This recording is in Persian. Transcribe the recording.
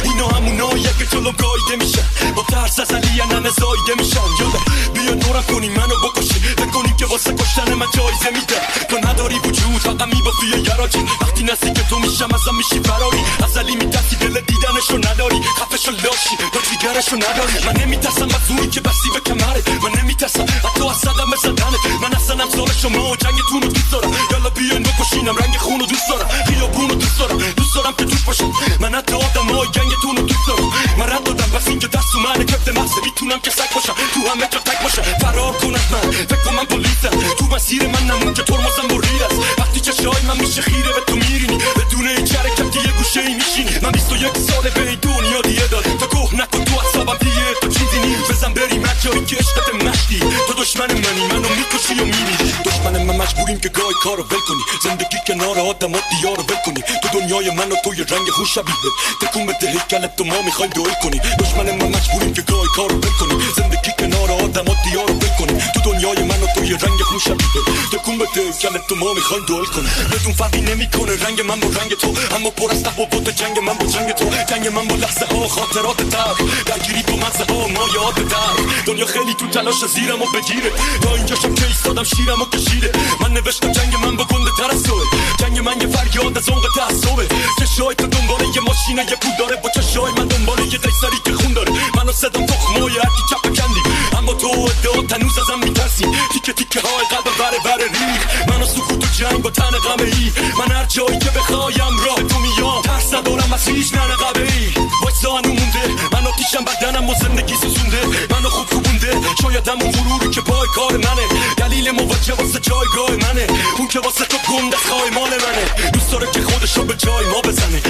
اینا همونایی که جلوم گایده میشن، با ترس از علی ننه زایده میشن. یالا بیا نورم کنی منو بکشی، بکنیم که واسه کشتن من جایزه میده. تو نداری وجود فقط میبافی یراجی، وقتی نزدیک تو میشم ازم میشی فراری. ازلی میترسی دل دیدنشو نداری، خفشو لاشی تو جیگرشو نداری. من نمیترسم از اونی که بستی به کمره، من نمیترسم حتی از صدم زدنه. من اصلا امثال شما و جنگتون رو دوست دارم. یالا بیاین بکشینم، رنگ خونو دوست دارم، خیابونو دوست دارم، دوست دارم که توش باشم. من حتی آدمای گنگتون رو دوست دارم. من رد دادم بس این که دست تو منه، کفت مغزه میتونم که سگ باشم، تو همه جا تک باشم. فرار کن از من، فکر کن من پلیسم، تو مسیر من نمون که ترمزم برید است. وقتی چشای من میشه خیره به تو میرینی، بدون هیچ حرکتی یه گوشه ای میشینی. من 21 ساله به این دنیا دیگه دار، تا گوه نکن تو اصابم دیگه تو چیزی نی. بزن بریم هر جایی که عشقت مشتی، تو دشمن منی منو میکشی و میمیری. دشمن من مجبوریم که گاهی کارو ول کنی، زندگی کنار آدم ها دیارو ول کنی. تو دنیای من و توی رنگ خوش شبیه، تکون بده هیکلت تو ما میخوایم دوئل کنی. دشمن من مجبوریم که گاهی کارو ول کنی، زندگی کنار آدم ها دیارو ول کنی. تو دنیای من و توی رنگ خوش شبیه، تکون بده هیکلت تو ما میخوایم دوئل کنی. بدون فرقی نمیکنه رنگ من با رنگ تو، اما پر از تفاوت جنگ من با جنگ تو. جنگ من با لحظه ها خاطرات تلخ، درگیری با مزه ها ما یاد در. دنیا خیلی تو تلاش زیرم و بگیره، تا اینجاشم که ایستادم شیرم و کشیده. من نوشتم جنگ من با گنده تر از توه، جنگ من یه فریاد از عمق تعصبه. چشای تو دنباله یه ماشینه یه پول داره، با چشای من دنباله یه قیصری که خون داره. منو صدام تخمای هرکی چپ کندی، اما تو ادعا تنوز ازم میترسی. تیکه تیکه های قلب بره ریخ، منو سکوت و جنگ با تن غمه ای. من هر جایی که بخوایم راه تو میام، ترس ندارم از هیچ ننقبه ای. وایسا هنو مونده من آتیشم بدنم و زندگی سوزونده. منو خوب کوبونده شاید همون غروری که پای کار منه، دلیل موجه واسه جایگاه منه. اون که واسه تو گنده خواهی مال منه، دوست داره که خودشو به جای ما بزنه.